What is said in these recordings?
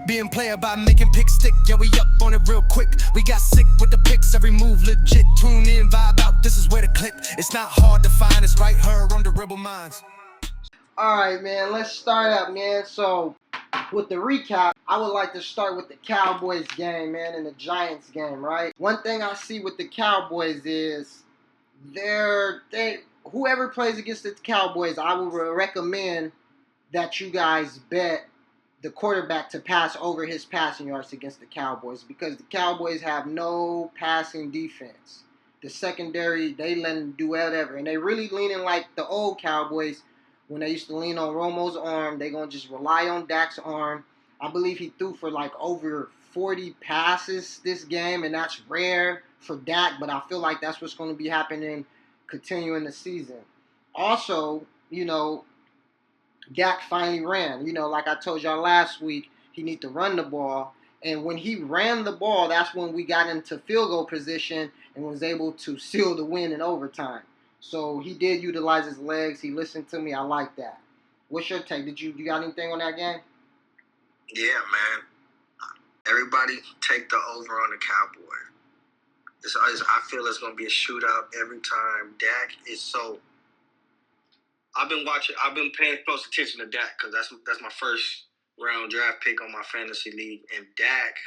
Being player by making picks stick. Yeah, we up on it real quick. We got sick with the picks, every move legit. Tune in, vibe out, this is where to click. It's not hard to find, it's right here on the Rebel Minds. Alright, man, let's start up, man. So, with the recap, I would like to start with the Cowboys game, man, and the Giants game, right? One thing I see with the Cowboys is whoever plays against the Cowboys, I would recommend that you guys bet the quarterback to pass over his passing yards against the Cowboys, because the Cowboys have no passing defense. The secondary, they let them do whatever, and they really leaning like the old Cowboys when they used to lean on Romo's arm. They gonna just rely on Dak's arm. I believe he threw for like over 40 passes this game, and that's rare for Dak, but I feel like that's what's going to be happening continuing the season. Also, Dak finally ran. Like I told y'all last week, he need to run the ball. And when he ran the ball, that's when we got into field goal position and was able to seal the win in overtime. So he did utilize his legs. He listened to me. I like that. What's your take? You got anything on that game? Yeah, man. Everybody take the over on the Cowboys. I feel it's going to be a shootout every time. Dak is so... I've been paying close attention to Dak because that's my first round draft pick on my fantasy league. And Dak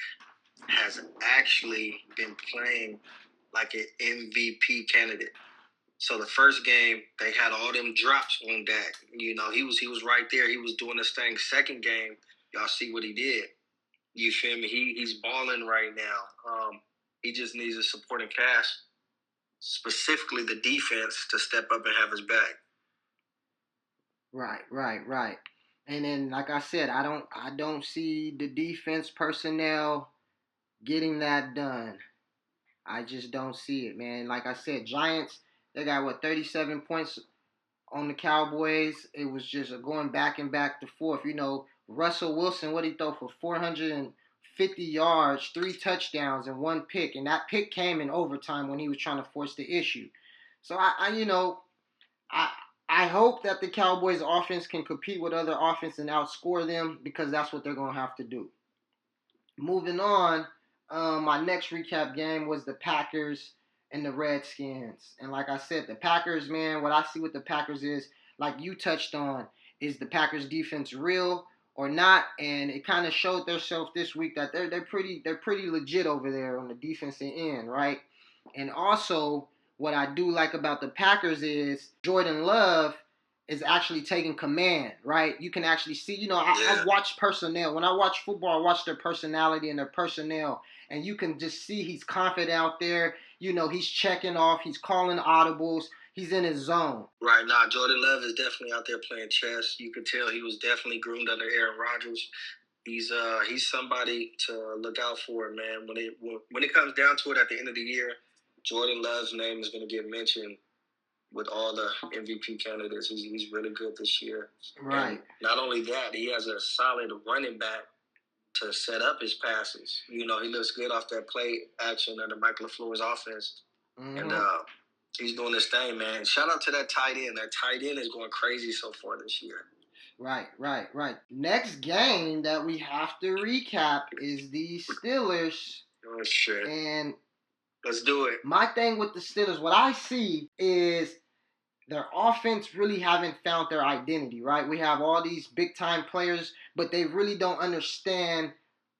has actually been playing like an MVP candidate. So the first game, they had all them drops on Dak. He was right there. He was doing his thing. Second game, y'all see what he did. You feel me? He's balling right now. He just needs a supporting cast, specifically the defense, to step up and have his back. Right. And then, like I said, I don't see the defense personnel getting that done. I just don't see it, man. Like I said, Giants, they got 37 points on the Cowboys. It was just going back and forth. Russell Wilson, what he throw for 450 yards, 3 touchdowns, and 1 pick, and that pick came in overtime when he was trying to force the issue. So I hope that the Cowboys offense can compete with other offense and outscore them, because that's what they're going to have to do. Moving on, my next recap game was the Packers and the Redskins. And like I said, the Packers, man, what I see with the Packers is, like you touched on, is the Packers defense real or not? And it kind of showed themselves this week that they're pretty legit over there on the defensive end, right? And also, what I do like about the Packers is Jordan Love is actually taking command, right? You can actually see, I watch personnel. When I watch football, I watch their personality and their personnel. And you can just see he's confident out there. He's checking off. He's calling audibles. He's in his zone. Right now, Jordan Love is definitely out there playing chess. You could tell he was definitely groomed under Aaron Rodgers. He's somebody to look out for, man. When it comes down to it at the end of the year, Jordan Love's name is going to get mentioned with all the MVP candidates. He's really good this year. Right. And not only that, he has a solid running back to set up his passes. He looks good off that play action under Mike LaFleur's offense. Mm-hmm. And he's doing this thing, man. Shout out to that tight end. That tight end is going crazy so far this year. Right. Next game that we have to recap is the Steelers. Oh, shit. And let's do it. My thing with the Steelers, what I see is their offense really haven't found their identity, right? We have all these big-time players, but they really don't understand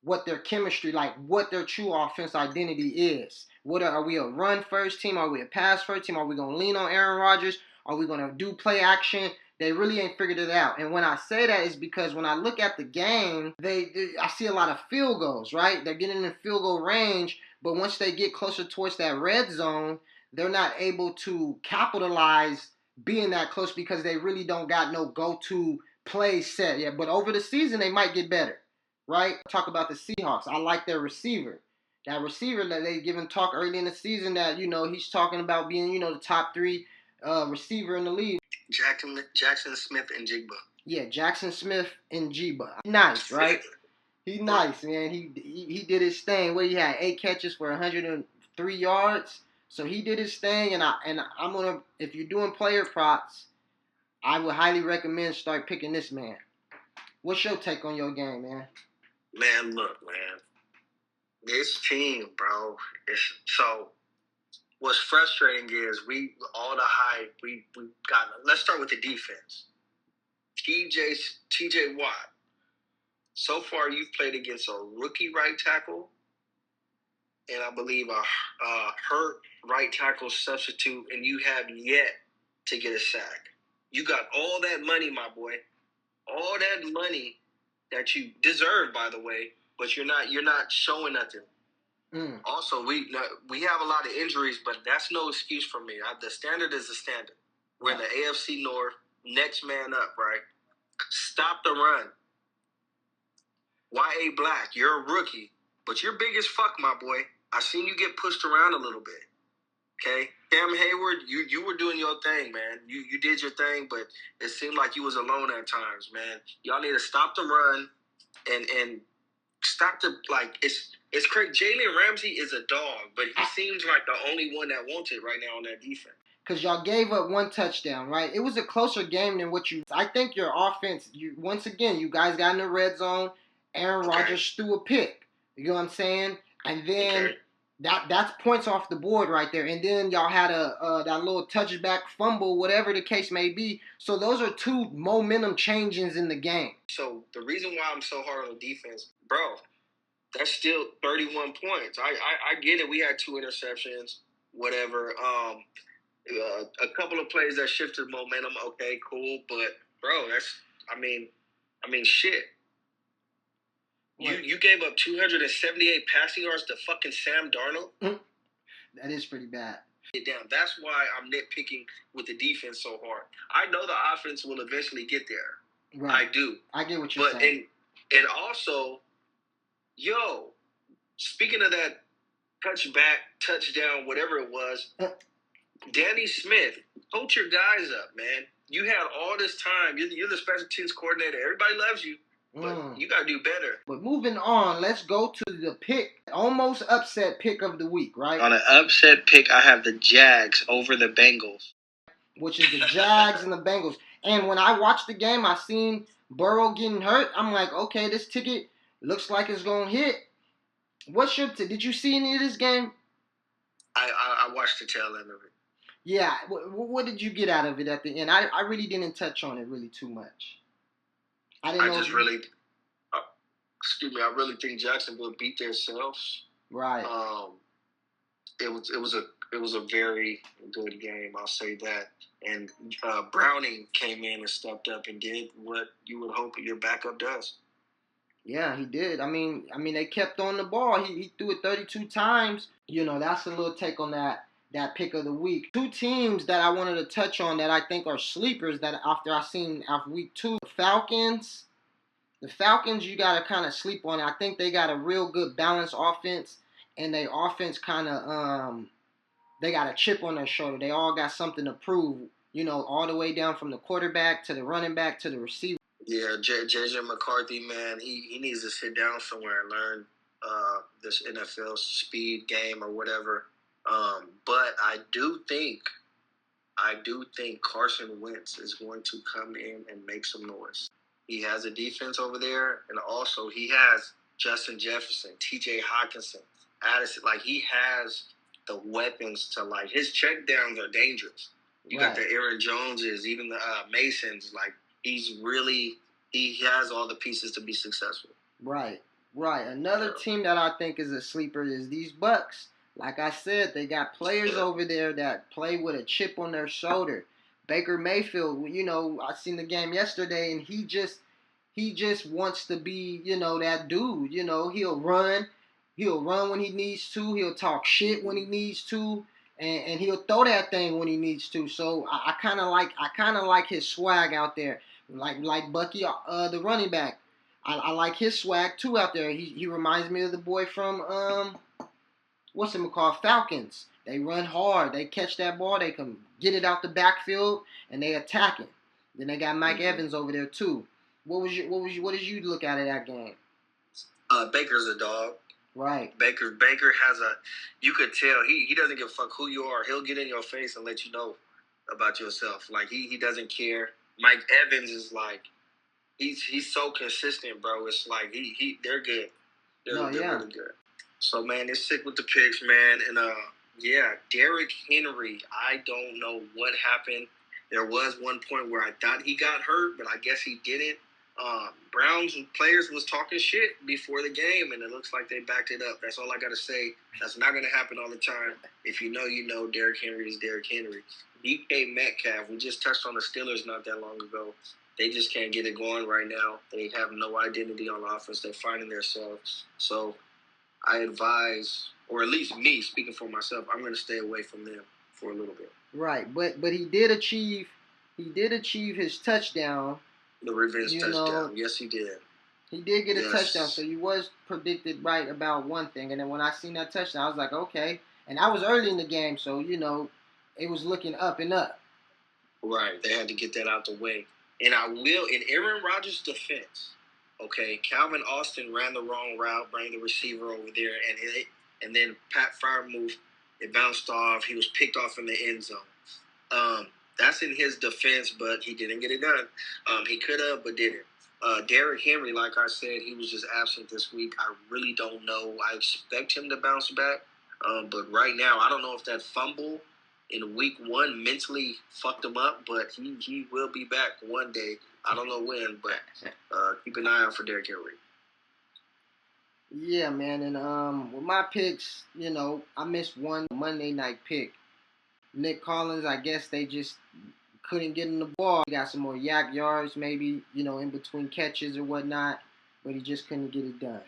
what their chemistry, like what their true offense identity is. Are we a run-first team? Are we a pass-first team? Are we going to lean on Aaron Rodgers? Are we going to do play action? They really ain't figured it out. And when I say that is because when I look at the game, I see a lot of field goals, right? They're getting in field goal range, but once they get closer towards that red zone, they're not able to capitalize being that close because they really don't got no go-to play set yet. But over the season, they might get better, right? Talk about the Seahawks. I like their receiver. That receiver that they given talk early in the season that, he's talking about being, the top 3 receiver in the league. Jackson Smith and Jigba. Yeah, Jackson Smith and Jigba. Nice, right? He nice, man. He did his thing. What he had 8 catches for 103 yards. So he did his thing, and I'm gonna. If you're doing player props, I would highly recommend start picking this man. What's your take on your game, man? Man, look, man. This team, bro. So what's frustrating is all the hype we got. Let's start with the defense. TJ Watt. So far, you've played against a rookie right tackle, and I believe a hurt right tackle substitute, and you have yet to get a sack. You got all that money, my boy. All that money that you deserve, by the way, but you're not showing nothing. Also, we have a lot of injuries, but that's no excuse for me. The standard is the standard. We're in the AFC North, next man up, right? Stop the run. Y.A. Black, you're a rookie, but you're big as fuck, my boy. I seen you get pushed around a little bit. Okay? Cam Hayward, you were doing your thing, man. You did your thing, but it seemed like you was alone at times, man. Y'all need to stop the run and stop the, like, it's crazy. Jalen Ramsey is a dog, but he seems like the only one that wants it right now on that defense. Because y'all gave up one touchdown, right? It was a closer game than what you... I think your offense, once again, you guys got in the red zone. Aaron Rodgers threw a pick. You know what I'm saying? And then that's points off the board right there. And then y'all had that little touchback fumble, whatever the case may be. So those are two momentum changes in the game. So the reason why I'm so hard on defense, bro, that's still 31 points. I get it. We had 2 interceptions, whatever. A couple of plays that shifted momentum. Okay, cool. But bro, I mean, shit. You gave up 278 passing yards to fucking Sam Darnold. That is pretty bad. Get down. That's why I'm nitpicking with the defense so hard. I know the offense will eventually get there. Right. I do. I get what you're saying. And also, speaking of that touchdown, whatever it was, Danny Smith, coach your guys up, man. You had all this time. You're the special teams coordinator. Everybody loves you. But you got to do better. But moving on, let's go to the pick, almost upset pick of the week, right? On an upset pick, I have the Jags over the Bengals. Which is the Jags and the Bengals. And when I watched the game, I seen Burrow getting hurt. I'm like, okay, this ticket looks like it's going to hit. What's your did you see any of this game? I watched the tail end of it. Yeah. What did you get out of it at the end? I really didn't touch on it really too much. I really think Jacksonville beat themselves. Right. It was a very good game. I'll say that. And Browning came in and stepped up and did what you would hope your backup does. Yeah, he did. I mean, they kept on the ball. He threw it 32 times. That's a little take on that pick of the week. 2 teams that I wanted to touch on that I think are sleepers that after week 2, the Falcons. The Falcons, you got to kind of sleep on it. I think they got a real good balanced offense, and their offense kind of, they got a chip on their shoulder. They all got something to prove, all the way down from the quarterback to the running back to the receiver. Yeah, JJ McCarthy, man, he needs to sit down somewhere and learn this NFL speed game or whatever. But I do think Carson Wentz is going to come in and make some noise. He has a defense over there, and also he has Justin Jefferson, T.J. Hawkinson, Addison. Like, he has the weapons to, like, his checkdowns are dangerous. You got the Aaron Joneses, even the Masons. Like, he has all the pieces to be successful. Right. Another team that I think is a sleeper is these Bucks. Like I said, they got players over there that play with a chip on their shoulder. Baker Mayfield, I seen the game yesterday, and he just wants to be, that dude. He'll run when he needs to. He'll talk shit when he needs to, and he'll throw that thing when he needs to. So I kind of like his swag out there, like Bucky, the running back. I like his swag too out there. He reminds me of the boy from what's it called, Falcons. They run hard. They catch that ball. They can get it out the backfield, and they attack it. Then they got Mike Evans over there too. What did you look at that game? Baker's a dog. Right. Baker has you could tell he doesn't give a fuck who you are. He'll get in your face and let you know about yourself. Like he doesn't care. Mike Evans is like he's so consistent, bro. It's like they're good. They're really good. So man, it's sick with the picks, man. And yeah, Derrick Henry. I don't know what happened. There was one point where I thought he got hurt, but I guess he didn't. Browns players was talking shit before the game, and it looks like they backed it up. That's all I got to say. That's not going to happen all the time. If you know, you know. Derrick Henry is Derrick Henry. DK Metcalf, we just touched on the Steelers not that long ago. They just can't get it going right now. They have no identity on offense. They're finding themselves. So I advise, or at least me, speaking for myself, I'm going to stay away from them for a little bit. Right, but he did achieve his touchdown. The revenge touchdown. Yes, he did. He did get a touchdown, so he was predicted right about one thing. And then when I seen that touchdown, I was like, okay. And I was early in the game, so, it was looking up and up. Right. They had to get that out the way. And I will, in Aaron Rodgers' defense, okay, Calvin Austin ran the wrong route, bring the receiver over there, and then Pat Freiermuth, it bounced off. He was picked off in the end zone. That's in his defense, but he didn't get it done. He could have, but didn't. Derrick Henry, like I said, he was just absent this week. I really don't know. I expect him to bounce back. But right now, I don't know if that fumble in week 1 mentally fucked him up, but he will be back one day. I don't know when, but keep an eye out for Derrick Henry. Yeah, man. And with my picks, I missed one Monday night pick. Nick Collins, I guess they just couldn't get in the ball. He got some more yak yards, maybe, in between catches or whatnot, but he just couldn't get it done.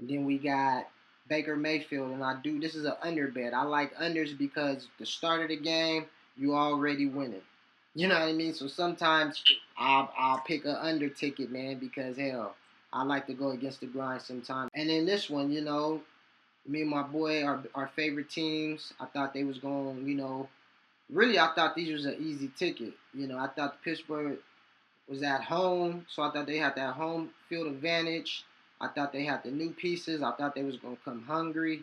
And then we got Baker Mayfield, and this is an under bet. I like unders because the start of the game, you already winning. You know what I mean? So sometimes I'll pick an under ticket, man, because, hell, I like to go against the grind sometimes. And in this one, me and my boy, our favorite teams, I thought they was going, really I thought these was an easy ticket. I thought Pittsburgh was at home, so I thought they had that home field advantage. I thought they had the new pieces. I thought they was going to come hungry.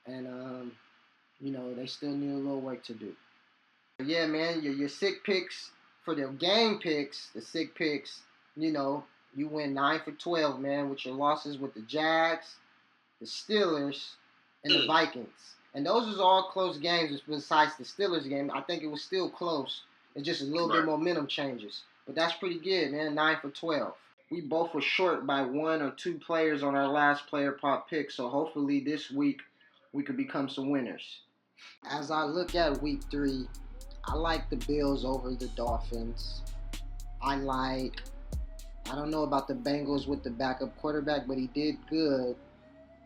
And, they still need a little work to do. Yeah, man, your sick picks, for the game picks, the sick picks, you win 9 for 12, man, with your losses with the Jags, the Steelers, and the Vikings. And those was all close games besides the Steelers game. I think it was still close. It's just a little bit momentum changes. But that's pretty good, man, 9 for 12. We both were short by 1 or 2 players on our last player prop pick, so hopefully this week we could become some winners. As I look at week 3, I like the Bills over the Dolphins. I don't know about the Bengals with the backup quarterback, but he did good.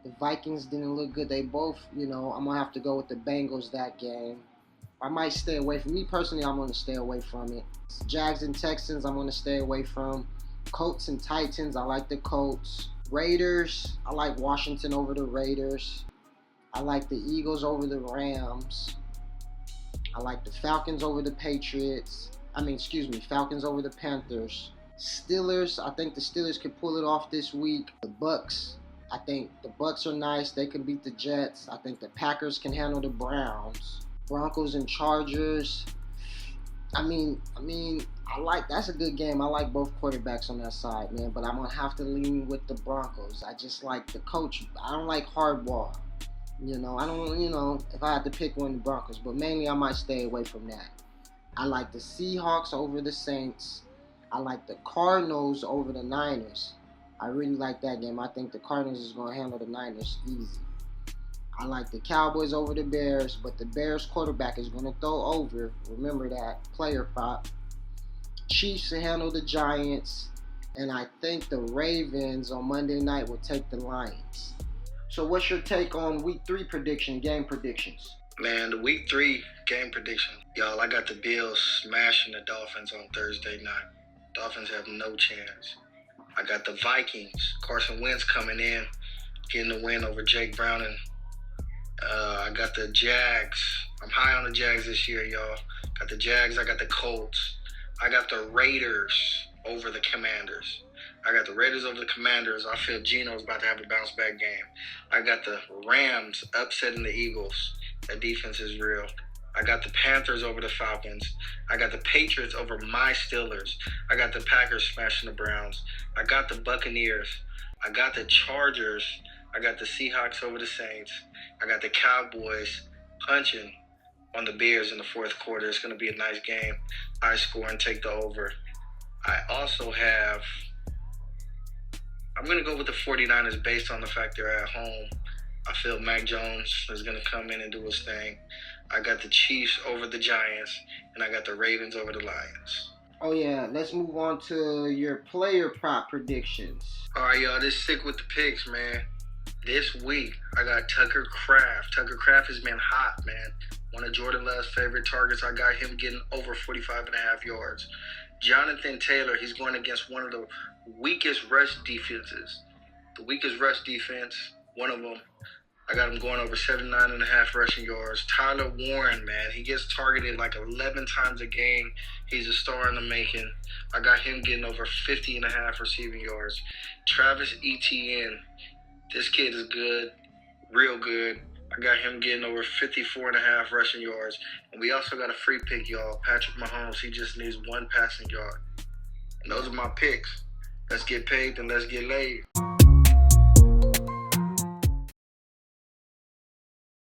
The Vikings didn't look good. They both, I'm going to have to go with the Bengals that game. I might stay away from me personally. I'm going to stay away from it. Jags and Texans, I'm going to stay away from. Colts and Titans, I like the Colts. Raiders, I like Washington over the Raiders. I like the Eagles over the Rams. I like the Falcons over the Patriots. Falcons over the Panthers. Steelers, I think the Steelers can pull it off this week. The Bucks, I think the Bucks are nice. They can beat the Jets. I think the Packers can handle the Browns. Broncos and Chargers. That's a good game. I like both quarterbacks on that side, man. But I'm going to have to lean with the Broncos. I just like the coach. I don't like hardball. If I had to pick one of the Broncos. But mainly I might stay away from that. I like the Seahawks over the Saints. I like the Cardinals over the Niners. I really like that game. I think the Cardinals is going to handle the Niners easy. I like the Cowboys over the Bears, but the Bears quarterback is going to throw over. Remember that player prop. Chiefs to handle the Giants, and I think the Ravens on Monday night will take the Lions. So what's your take on week 3 game predictions? Man, the week 3 game prediction. Y'all, I got the Bills smashing the Dolphins on Thursday night. Dolphins have no chance. I got the Vikings. Carson Wentz coming in, getting the win over Jake Browning. I got the Jags. I'm high on the Jags this year, y'all. Got the Jags. I got the Colts. I got the Raiders over the Commanders. I got the Raiders over the Commanders. I feel Geno's about to have a bounce back game. I got the Rams upsetting the Eagles. That defense is real. I got the Panthers over the Falcons. I got the Patriots over my Steelers. I got the Packers smashing the Browns. I got the Buccaneers. I got the Chargers. I got the Seahawks over the Saints. I got the Cowboys punching on the Bears in the fourth quarter. It's going to be a nice game. High score and take the over. I also have, I'm going to go with the 49ers based on the fact they're at home. I feel Mac Jones is going to come in and do his thing. I got the Chiefs over the Giants, and I got the Ravens over the Lions. Oh yeah, let's move on to your player prop predictions. All right, y'all, just stick with the picks, man. This week, I got Tucker Kraft. Tucker Kraft has been hot, man. One of Jordan Love's favorite targets. I got him getting over 45.5 yards. Jonathan Taylor, he's going against one of the weakest rush defenses. The weakest rush defense, one of them. I got him going over 79.5 rushing yards. Tyler Warren, man, he gets targeted like 11 times a game. He's a star in the making. I got him getting over 50.5 receiving yards. Travis Etienne, this kid is good, real good. I got him getting over 54.5 rushing yards. And we also got a free pick, y'all. Patrick Mahomes, he just needs one passing yard. And those are my picks. Let's get paid and let's get laid.